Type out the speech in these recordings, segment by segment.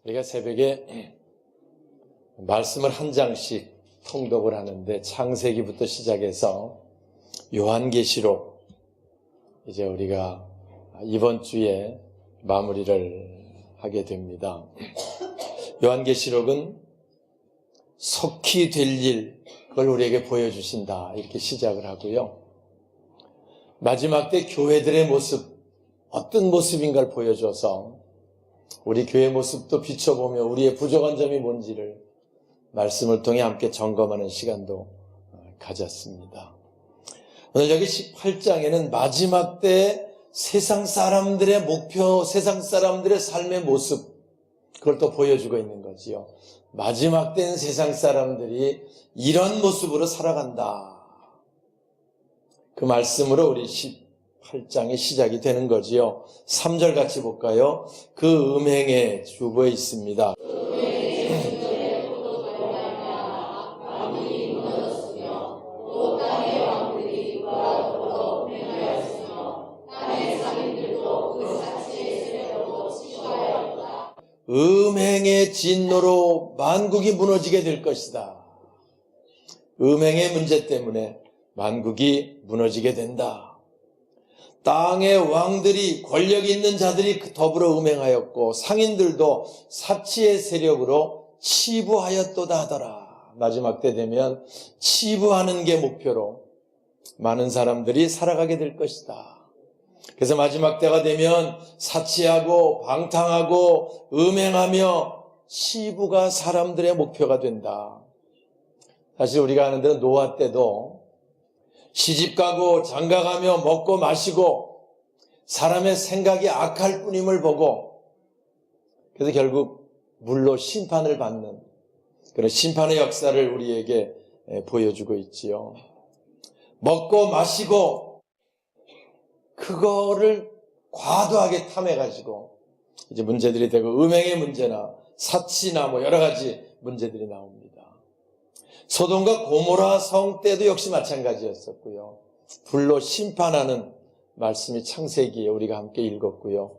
우리가 새벽에 말씀을 한 장씩 통독을 하는데 창세기부터 시작해서 요한계시록 이제 우리가 이번 주에 마무리를 하게 됩니다. 요한계시록은 속히 될 일, 그걸 우리에게 보여주신다 이렇게 시작을 하고요. 마지막 때 교회들의 모습, 어떤 모습인가를 보여줘서 우리 교회 모습도 비춰보며 우리의 부족한 점이 뭔지를 말씀을 통해 함께 점검하는 시간도 가졌습니다. 오늘 여기 18장에는 마지막 때 세상 사람들의 목표, 세상 사람들의 삶의 모습, 그걸 또 보여주고 있는 거지요. 마지막 때는 세상 사람들이 이런 모습으로 살아간다. 그 말씀으로 우리 18장이 시작이 되는 거지요. 3절 같이 볼까요? 그 음행의 주보에 있습니다. 음행의 진노로 만국이 무너지게 될 것이다. 음행의 문제 때문에 만국이 무너지게 된다. 땅의 왕들이, 권력 있는 자들이 더불어 음행하였고 상인들도 사치의 세력으로 치부하였도다 하더라. 마지막 때 되면 치부하는 게 목표로 많은 사람들이 살아가게 될 것이다. 그래서 마지막 때가 되면 사치하고 방탕하고 음행하며 치부가 사람들의 목표가 된다. 사실 우리가 아는 대로 노아 때도 시집가고 장가가며 먹고 마시고 사람의 생각이 악할 뿐임을 보고 그래서 결국 물로 심판을 받는 그런 심판의 역사를 우리에게 보여주고 있지요. 먹고 마시고 그거를 과도하게 탐해가지고 이제 문제들이 되고 음행의 문제나 사치나 뭐 여러 가지 문제들이 나옵니다. 소돔과 고모라 성 때도 역시 마찬가지였었고요. 불로 심판하는 말씀이 창세기에 우리가 함께 읽었고요.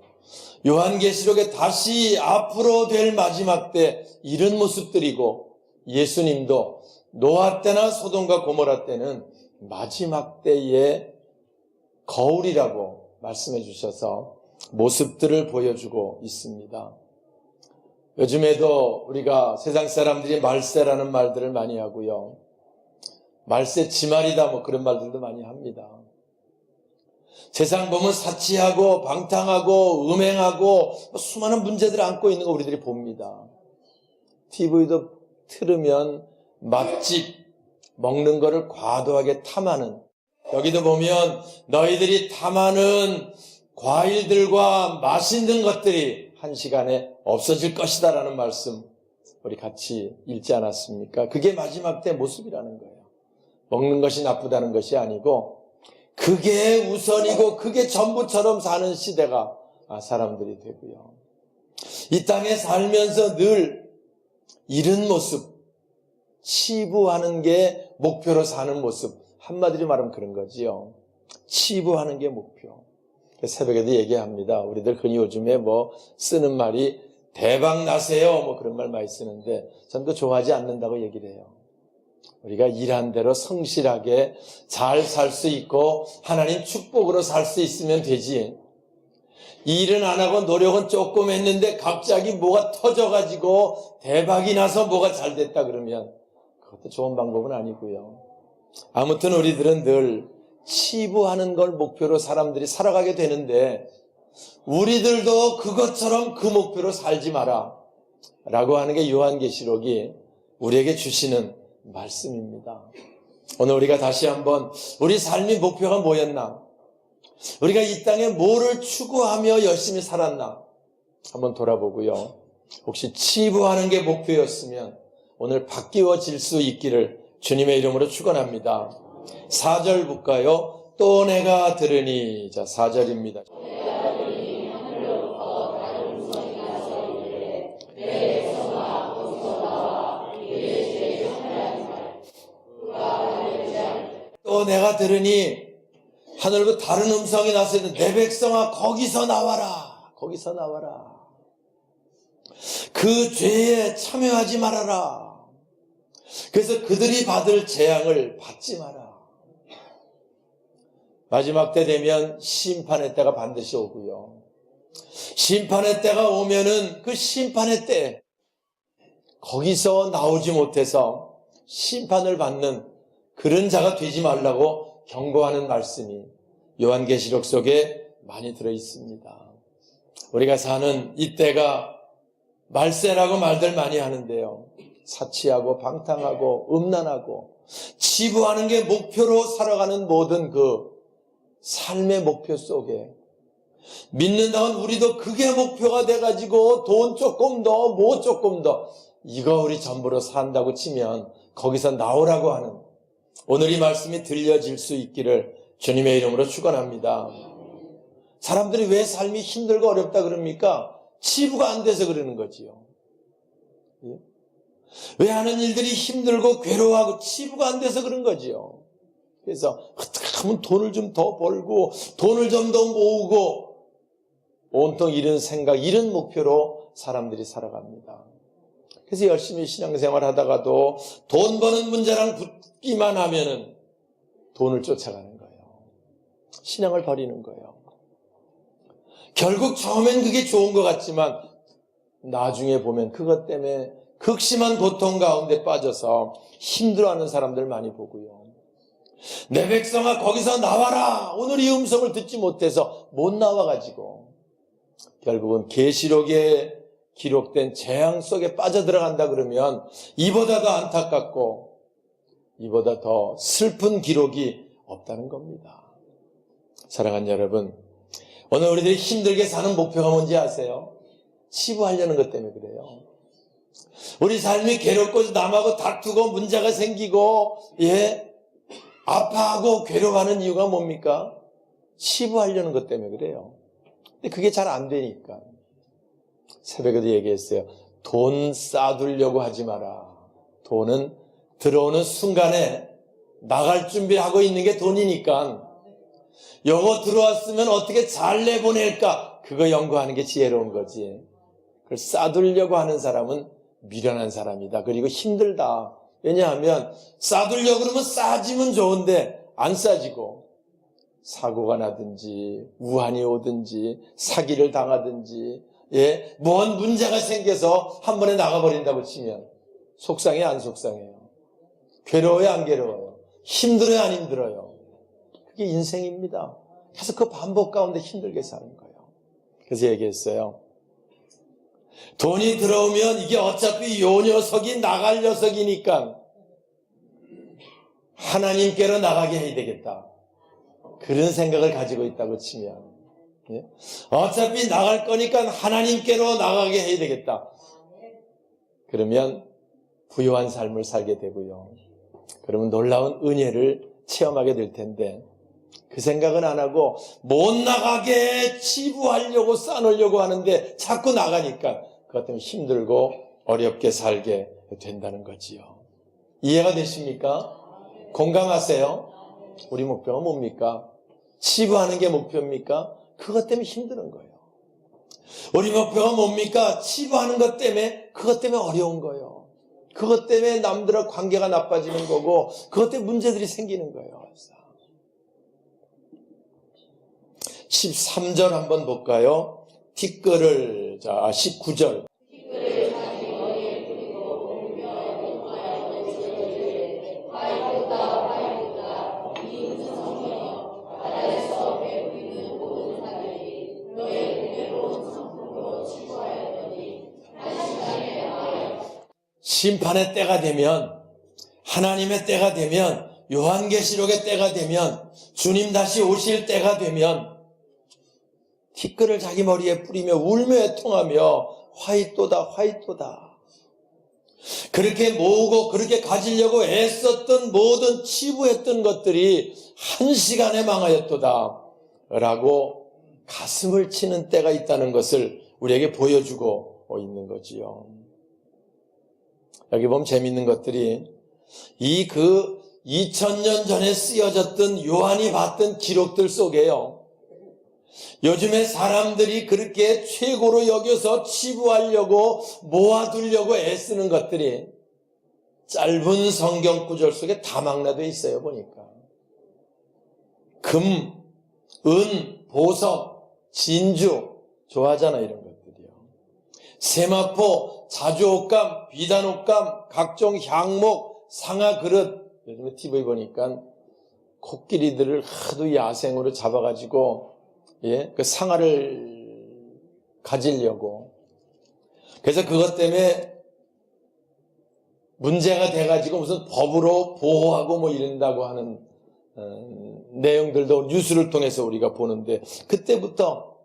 요한계시록에 다시 앞으로 될 마지막 때 이런 모습들이고 예수님도 노아 때나 소돔과 고모라 때는 마지막 때의 거울이라고 말씀해 주셔서 모습들을 보여주고 있습니다. 요즘에도 우리가 세상 사람들이 말세라는 말들을 많이 하고요. 말세 지말이다 뭐 그런 말들도 많이 합니다. 세상 보면 사치하고 방탕하고 음행하고 수많은 문제들을 안고 있는 거 우리들이 봅니다. TV도 틀으면 맛집, 먹는 거를 과도하게 탐하는, 여기도 보면 너희들이 탐하는 과일들과 맛있는 것들이 한 시간에 없어질 것이다 라는 말씀 우리 같이 읽지 않았습니까? 그게 마지막 때 모습이라는 거예요. 먹는 것이 나쁘다는 것이 아니고 그게 우선이고 그게 전부처럼 사는 시대가 사람들이 되고요. 이 땅에 살면서 늘 이런 모습, 치부하는 게 목표로 사는 모습, 한마디로 말하면 그런 거지요. 치부하는 게 목표. 새벽에도 얘기합니다. 우리들 흔히 요즘에 뭐 쓰는 말이 대박 나세요 뭐 그런 말 많이 쓰는데 전 그 좋아하지 않는다고 얘기를 해요. 우리가 일한 대로 성실하게 잘 살 수 있고 하나님 축복으로 살 수 있으면 되지. 일은 안 하고 노력은 조금 했는데 갑자기 뭐가 터져가지고 대박이 나서 뭐가 잘 됐다 그러면 그것도 좋은 방법은 아니고요. 아무튼 우리들은 늘 치부하는 걸 목표로 사람들이 살아가게 되는데 우리들도 그것처럼 그 목표로 살지 마라 라고 하는 게 요한계시록이 우리에게 주시는 말씀입니다. 오늘 우리가 다시 한번 우리 삶의 목표가 뭐였나? 우리가 이 땅에 뭐를 추구하며 열심히 살았나? 한번 돌아보고요. 혹시 치부하는 게 목표였으면 오늘 바뀌어질 수 있기를 주님의 이름으로 축원합니다. 4절 볼까요? 또 내가 들으니, 자 4절입니다. 또 내가 들으니 하늘로부터 다른 음성이 나서는 내 백성아 거기서 나와라. 거기서 나와라. 그 죄에 참여하지 말아라. 그래서 그들이 받을 재앙을 받지 마라. 마지막 때 되면 심판의 때가 반드시 오고요. 심판의 때가 오면은 그 심판의 때 거기서 나오지 못해서 심판을 받는 그런 자가 되지 말라고 경고하는 말씀이 요한계시록 속에 많이 들어있습니다. 우리가 사는 이때가 말세라고 말들 많이 하는데요. 사치하고 방탕하고 음란하고 치부하는 게 목표로 살아가는 모든 그 삶의 목표 속에 믿는다면 우리도 그게 목표가 돼가지고 돈 조금 더, 뭐 조금 더 이거 우리 전부로 산다고 치면 거기서 나오라고 하는 오늘 이 말씀이 들려질 수 있기를 주님의 이름으로 축원합니다. 사람들이 왜 삶이 힘들고 어렵다 그럽니까? 치부가 안 돼서 그러는 거지요. 왜 하는 일들이 힘들고 괴로워하고 치부가 안 돼서 그런 거지요. 그래서 어떻게 하면 돈을 좀 더 벌고 돈을 좀 더 모으고 온통 이런 생각, 이런 목표로 사람들이 살아갑니다. 그래서 열심히 신앙생활 하다가도 돈 버는 문제랑 붙기만 하면은 돈을 쫓아가는 거예요. 신앙을 버리는 거예요. 결국 처음엔 그게 좋은 것 같지만 나중에 보면 그것 때문에 극심한 고통 가운데 빠져서 힘들어하는 사람들 많이 보고요. 내 백성아 거기서 나와라. 오늘 이 음성을 듣지 못해서 못 나와가지고 결국은 계시록에 기록된 재앙 속에 빠져들어간다 그러면 이보다 더 안타깝고 이보다 더 슬픈 기록이 없다는 겁니다. 사랑하는 여러분, 오늘 우리들이 힘들게 사는 목표가 뭔지 아세요? 치부하려는 것 때문에 그래요. 우리 삶이 괴롭고 남하고 다투고 문제가 생기고 아파하고 괴로워하는 이유가 뭡니까? 치부하려는 것 때문에 그래요. 근데 그게 잘 안 되니까 새벽에도 얘기했어요. 돈 쌓아두려고 하지 마라. 돈은 들어오는 순간에 나갈 준비하고 있는 게 돈이니까 요거 들어왔으면 어떻게 잘 내보낼까? 그거 연구하는 게 지혜로운 거지. 그걸 쌓아두려고 하는 사람은 미련한 사람이다. 그리고 힘들다. 왜냐하면 쌓아두려고 그러면 쌓아지면 좋은데 안 쌓아지고 사고가 나든지 우한이 오든지 사기를 당하든지 뭔 문제가 생겨서 한 번에 나가버린다고 치면 속상해 안 속상해요? 괴로워요 안 괴로워요? 힘들어요 안 힘들어요? 그게 인생입니다. 그래서 그 반복 가운데 힘들게 사는 거예요. 그래서 얘기했어요. 돈이 들어오면 이게 어차피 요 녀석이 나갈 녀석이니까 하나님께로 나가게 해야 되겠다. 그런 생각을 가지고 있다고 치면 어차피 나갈 거니까 하나님께로 나가게 해야 되겠다. 그러면 부유한 삶을 살게 되고요. 그러면 놀라운 은혜를 체험하게 될 텐데 그 생각은 안 하고 못 나가게 치부하려고 쌓아놓으려고 하는데 자꾸 나가니까 그것 때문에 힘들고 어렵게 살게 된다는 거지요. 이해가 되십니까? 공감하세요? 우리 목표가 뭡니까? 치부하는 게 목표입니까? 그것 때문에 힘드는 거예요. 우리 목표가 뭡니까? 치부하는 것 때문에 그것 때문에 어려운 거예요. 그것 때문에 남들과 관계가 나빠지는 거고 그것 때문에 문제들이 생기는 거예요. 13절 한번 볼까요? 티끌을, 자, 19절. 심판의 때가 되면, 하나님의 때가 되면, 요한계시록의 때가 되면, 주님 다시 오실 때가 되면 티끌을 자기 머리에 뿌리며 울며 애통하며 화이또다 화이또다. 그렇게 모으고 그렇게 가지려고 애썼던 모든 치부했던 것들이 한시간에 망하였도다 라고 가슴을 치는 때가 있다는 것을 우리에게 보여주고 있는 거지요. 여기 보면 재미있는 것들이 2000년 전에 쓰여졌던 요한이 봤던 기록들 속에요. 요즘에 사람들이 그렇게 최고로 여겨서 치부하려고 모아두려고 애쓰는 것들이 짧은 성경 구절 속에 다 망라되어 있어요. 보니까 금, 은, 보석, 진주 좋아하잖아 이런 것들이요. 세마포, 자주옷감, 비단옷감, 각종 향목, 상아 그릇. 요즘에 TV 보니까 코끼리들을 하도 야생으로 잡아가지고 그 상아를 가지려고. 그래서 그것 때문에 문제가 돼가지고 무슨 법으로 보호하고 뭐 이런다고 하는 내용들도 뉴스를 통해서 우리가 보는데, 그때부터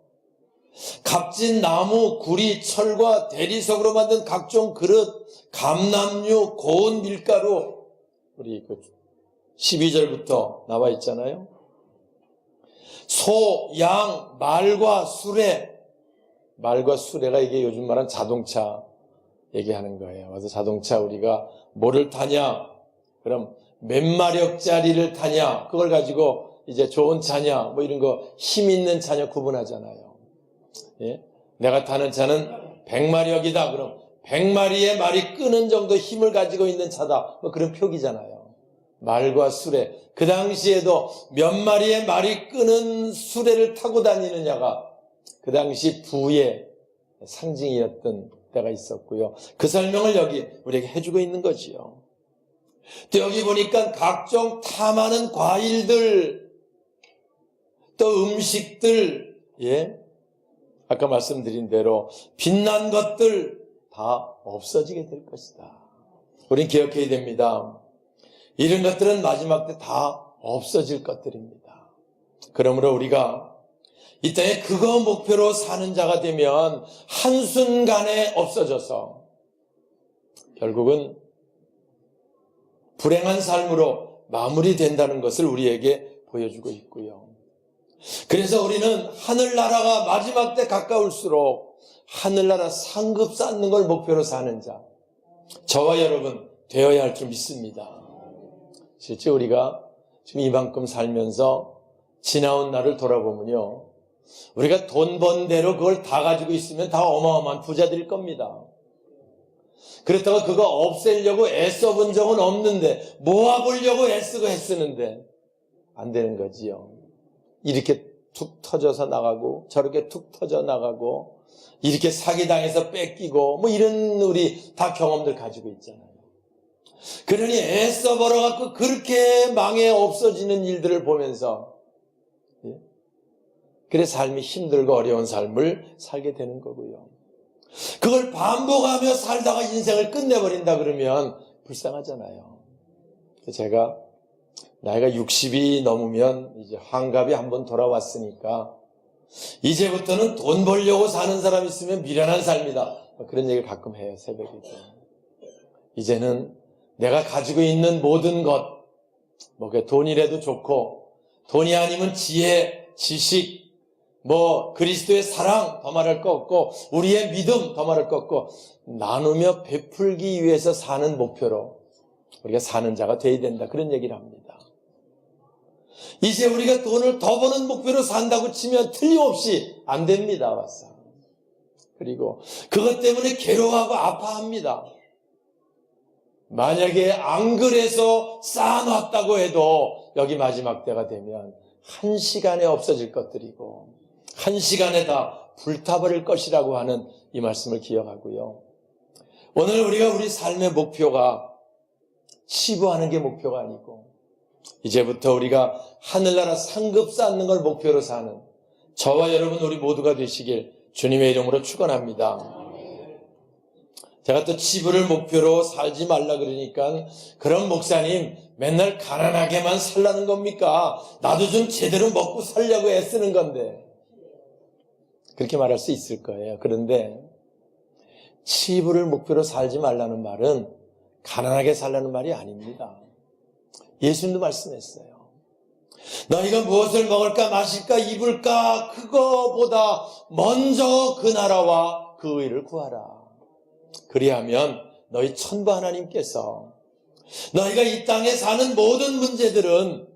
값진 나무, 구리, 철과 대리석으로 만든 각종 그릇, 감람류, 고운 밀가루, 우리 12절부터 나와 있잖아요. 소, 양, 말과 수레. 말과 수레가 이게 요즘 말한 자동차 얘기하는 거예요. 그래서 자동차 우리가 뭐를 타냐? 그럼 몇 마력짜리를 타냐? 그걸 가지고 이제 좋은 차냐? 뭐 이런 거 힘 있는 차냐 구분하잖아요. 예? 내가 타는 차는 100마력이다. 그럼 100마리의 말이 끄는 정도 힘을 가지고 있는 차다. 뭐 그런 표기잖아요. 말과 수레. 그 당시에도 몇 마리의 말이 끄는 수레를 타고 다니느냐가 그 당시 부의 상징이었던 때가 있었고요. 그 설명을 여기 우리에게 해주고 있는 거지요. 또 여기 보니까 각종 탐하는 과일들, 또 음식들, 예? 아까 말씀드린 대로 빛난 것들 다 없어지게 될 것이다. 우린 기억해야 됩니다. 이런 것들은 마지막 때 다 없어질 것들입니다. 그러므로 우리가 이 땅에 그거 목표로 사는 자가 되면 한순간에 없어져서 결국은 불행한 삶으로 마무리된다는 것을 우리에게 보여주고 있고요. 그래서 우리는 하늘나라가 마지막 때 가까울수록 하늘나라 상급 쌓는 걸 목표로 사는 자, 저와 여러분 되어야 할 줄 믿습니다. 실제 우리가 지금 이만큼 살면서 지나온 날을 돌아보면요, 우리가 돈 번 대로 그걸 다 가지고 있으면 다 어마어마한 부자들일 겁니다. 그렇다고 그거 없애려고 애써 본 적은 없는데, 모아보려고 애쓰고 애쓰는데 안 되는 거지요. 이렇게 툭 터져서 나가고 저렇게 툭 터져 나가고 이렇게 사기당해서 뺏기고 뭐 이런 우리 다 경험들 가지고 있잖아요. 그러니 애써 벌어갖고 그렇게 망해 없어지는 일들을 보면서 그래 삶이 힘들고 어려운 삶을 살게 되는 거고요. 그걸 반복하며 살다가 인생을 끝내버린다 그러면 불쌍하잖아요. 제가 나이가 60이 넘으면 이제 환갑이 한번 돌아왔으니까 이제부터는 돈 벌려고 사는 사람 있으면 미련한 삶이다. 그런 얘기를 가끔 해요. 새벽에. 이제는 내가 가지고 있는 모든 것, 뭐 돈이라도 좋고 돈이 아니면 지혜, 지식, 뭐 그리스도의 사랑 더 말할 거 없고 우리의 믿음 더 말할 거 없고 나누며 베풀기 위해서 사는 목표로 우리가 사는 자가 되어야 된다. 그런 얘기를 합니다. 이제 우리가 돈을 더 버는 목표로 산다고 치면 틀림없이 안 됩니다. 와서. 그리고 그것 때문에 괴로워하고 아파합니다. 만약에 안 그래서 쌓아놨다고 해도 여기 마지막 때가 되면 한시간에 없어질 것들이고 한시간에 다 불타버릴 것이라고 하는 이 말씀을 기억하고요. 오늘 우리가 우리 삶의 목표가 치부하는 게 목표가 아니고 이제부터 우리가 하늘나라 상급 쌓는 걸 목표로 사는 저와 여러분 우리 모두가 되시길 주님의 이름으로 축원합니다. 제가 또 치부를 목표로 살지 말라 그러니까 그런 목사님 맨날 가난하게만 살라는 겁니까? 나도 좀 제대로 먹고 살려고 애쓰는 건데 그렇게 말할 수 있을 거예요. 그런데 치부를 목표로 살지 말라는 말은 가난하게 살라는 말이 아닙니다. 예수님도 말씀했어요. 너희가 무엇을 먹을까 마실까 입을까 그거보다 먼저 그 나라와 그 의를 구하라. 그리하면 너희 천부 하나님께서 너희가 이 땅에 사는 모든 문제들은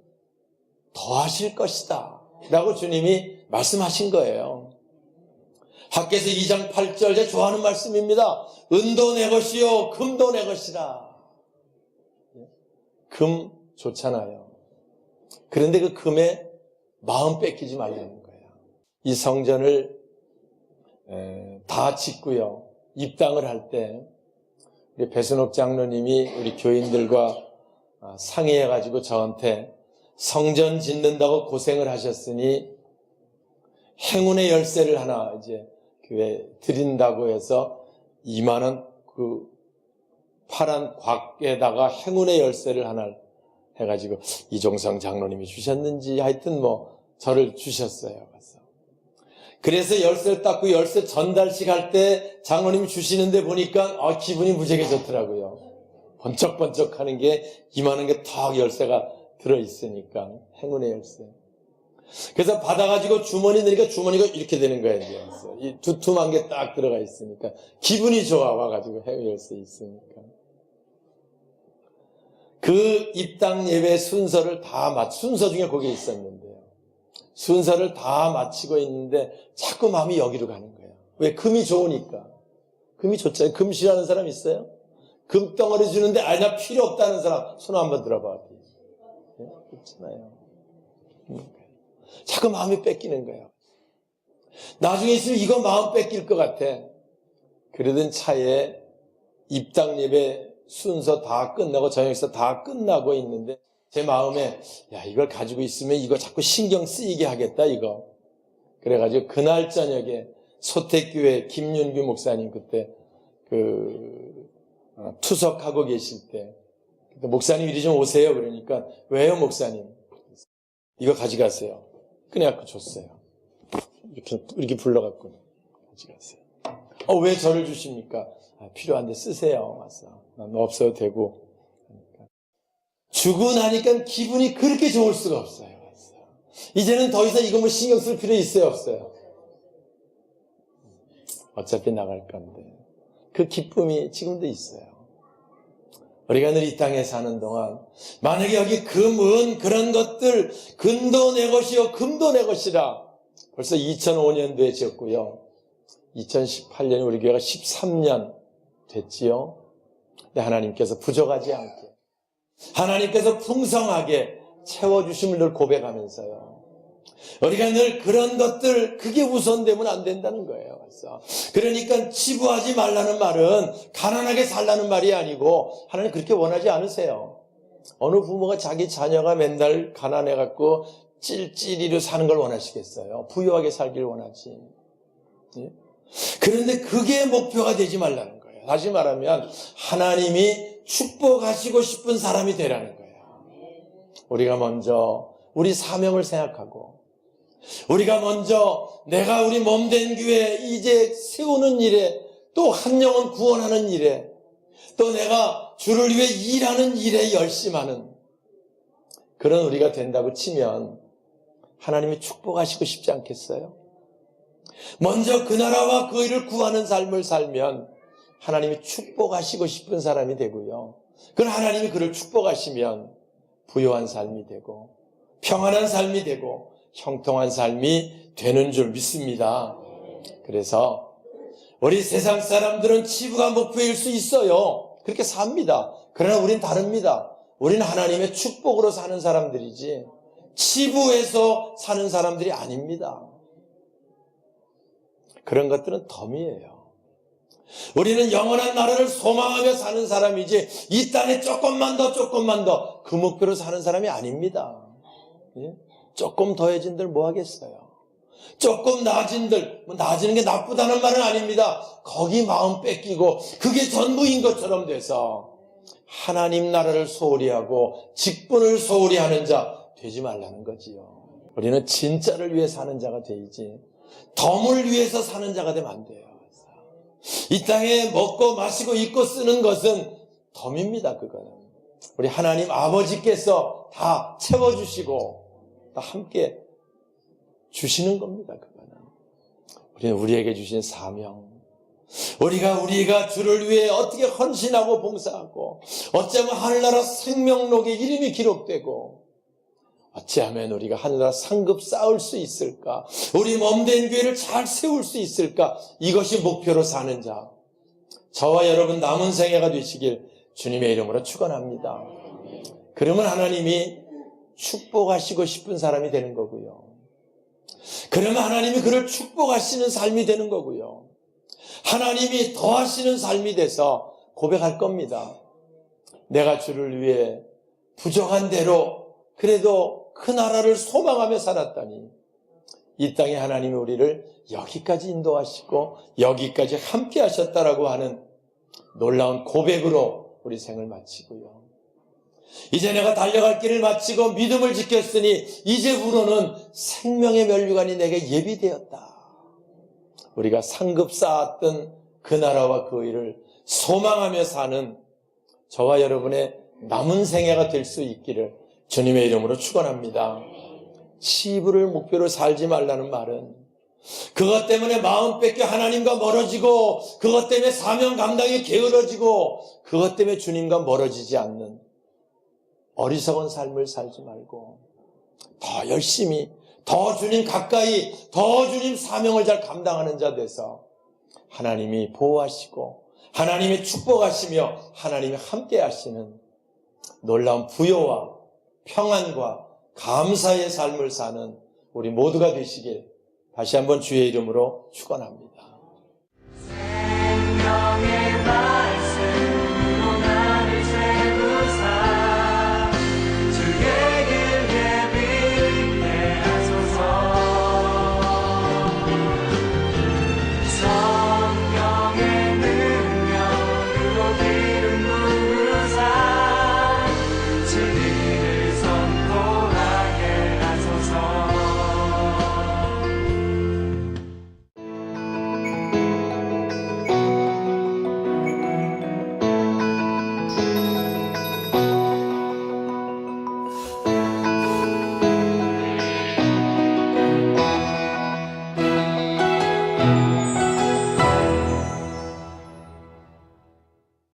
더하실 것이다 라고 주님이 말씀하신 거예요. 학개서 2장 8절 제가 좋아하는 말씀입니다. 은도 내 것이요 금도 내 것이라. 금 좋잖아요. 그런데 그 금에 마음 뺏기지 말라는 거예요. 이 성전을 다 짓고요. 입당을 할 때 우리 배순옥 장로님이 우리 교인들과 상의해가지고 저한테 성전 짓는다고 고생을 하셨으니 행운의 열쇠를 하나 이제 교회 드린다고 해서 2만 원 그 파란 곽에다가 행운의 열쇠를 하나 해가지고 이종성 장로님이 주셨는지 하여튼 저를 주셨어요. 그래서 열쇠를 닦고 열쇠 전달식 할 때 장로님이 주시는데 보니까 기분이 무지하게 좋더라고요. 번쩍번쩍 하는 게 이만한 게 턱 열쇠가 들어있으니까 행운의 열쇠. 그래서 받아가지고 주머니 넣으니까 주머니가 이렇게 되는 거예요. 이제. 이 두툼한 게 딱 들어가 있으니까 기분이 좋아 와가지고 행운의 열쇠 있으니까. 그 입당 예배 순서를 순서 중에 거기에 있었는데요. 순서를 다 마치고 있는데 자꾸 마음이 여기로 가는 거예요. 왜? 금이 좋으니까. 금이 좋잖아요. 금 싫어하는 사람 있어요? 금덩어리 주는데 나 필요 없다는 사람 손 한번 들어봐. 네? 없잖아요. 자꾸 마음이 뺏기는 거예요. 나중에 있으면 이거 마음 뺏길 것 같아. 그러던 차에 입당 예배 순서 다 끝나고 저녁에서 다 끝나고 있는데 제 마음에 이걸 가지고 있으면 이거 자꾸 신경 쓰이게 하겠다 이거. 그래가지고 그날 저녁에 소택교회 김윤규 목사님 그때 투석하고 계실 때 목사님 이리 좀 오세요. 그러니까 왜요 목사님? 이거 가져가세요. 그래갖고 줬어요. 이렇게 불러갖고 가져갔어요. 왜 저를 주십니까? 필요한데 쓰세요. 와서 없어도 되고. 주고 나니까 기분이 그렇게 좋을 수가 없어요. 이제는 더 이상 이거 신경 쓸 필요 있어요, 없어요? 어차피 나갈 건데. 그 기쁨이 지금도 있어요. 우리가 늘 이 땅에 사는 동안 만약에 여기 금은 그런 것들 금도 내 것이요 금도 내 것이라 벌써 2005년도에 지었고요. 2018년에 우리 교회가 13년 됐지요. 근데 하나님께서 부족하지 않게 하나님께서 풍성하게 채워주심을 늘 고백하면서요. 우리가 늘 그런 것들 그게 우선되면 안 된다는 거예요. 그러니까 치부하지 말라는 말은 가난하게 살라는 말이 아니고 하나님 그렇게 원하지 않으세요. 어느 부모가 자기 자녀가 맨날 가난해갖고 찔찔이로 사는 걸 원하시겠어요? 부유하게 살길 원하지. 그런데 그게 목표가 되지 말라는 거예요. 다시 말하면 하나님이 축복하시고 싶은 사람이 되라는 거예요. 우리가 먼저 우리 사명을 생각하고 우리가 먼저 내가 우리 몸된 교회 이제 세우는 일에 또 한 영혼 구원하는 일에 또 내가 주를 위해 일하는 일에 열심하는 그런 우리가 된다고 치면 하나님이 축복하시고 싶지 않겠어요? 먼저 그 나라와 그 의를 구하는 삶을 살면 하나님이 축복하시고 싶은 사람이 되고요. 그럼 하나님이 그를 축복하시면 부유한 삶이 되고 평안한 삶이 되고 형통한 삶이 되는 줄 믿습니다. 그래서 우리 세상 사람들은 치부가 목표일 수 있어요. 그렇게 삽니다. 그러나 우린 다릅니다. 우리는 하나님의 축복으로 사는 사람들이지 치부해서 사는 사람들이 아닙니다. 그런 것들은 덤이에요. 우리는 영원한 나라를 소망하며 사는 사람이지 이 땅에 조금만 더 그 목표로 사는 사람이 아닙니다. 예? 조금 더해진들 뭐 하겠어요? 조금 나아진들 나아지는 게 나쁘다는 말은 아닙니다. 거기 마음 뺏기고 그게 전부인 것처럼 돼서 하나님 나라를 소홀히 하고 직분을 소홀히 하는 자 되지 말라는 거지요. 우리는 진짜를 위해 사는 자가 되지 덤을 위해서 사는 자가 되면 안 돼요. 이 땅에 먹고 마시고 입고 쓰는 것은 덤입니다. 그거는 우리 하나님 아버지께서 다 채워주시고 다 함께 주시는 겁니다. 그거는 우리는 우리에게 주신 사명, 우리가 주를 위해 어떻게 헌신하고 봉사하고 어쩌면 하늘나라 생명록에 이름이 기록되고 어찌하면 우리가 하늘나라 상급 쌓을 수 있을까, 우리 몸된 교회를 잘 세울 수 있을까, 이것이 목표로 사는 자, 저와 여러분 남은 생애가 되시길 주님의 이름으로 축원합니다. 그러면 하나님이 축복하시고 싶은 사람이 되는 거고요. 그러면 하나님이 그를 축복하시는 삶이 되는 거고요. 하나님이 더하시는 삶이 돼서 고백할 겁니다. 내가 주를 위해 부족한 대로 그래도 그 나라를 소망하며 살았다니 이 땅에 하나님이 우리를 여기까지 인도하시고 여기까지 함께 하셨다라고 하는 놀라운 고백으로 우리 생을 마치고요. 이제 내가 달려갈 길을 마치고 믿음을 지켰으니 이제부로는 생명의 면류관이 내게 예비되었다. 우리가 상급 쌓았던 그 나라와 그 일을 소망하며 사는 저와 여러분의 남은 생애가 될 수 있기를 주님의 이름으로 축원합니다. 치부를 목표로 살지 말라는 말은 그것 때문에 마음 뺏겨 하나님과 멀어지고 그것 때문에 사명 감당이 게을러지고 그것 때문에 주님과 멀어지지 않는 어리석은 삶을 살지 말고 더 열심히 더 주님 가까이 더 주님 사명을 잘 감당하는 자 돼서 하나님이 보호하시고 하나님이 축복하시며 하나님이 함께 하시는 놀라운 부요와 평안과 감사의 삶을 사는 우리 모두가 되시길 다시 한번 주의 이름으로 축원합니다.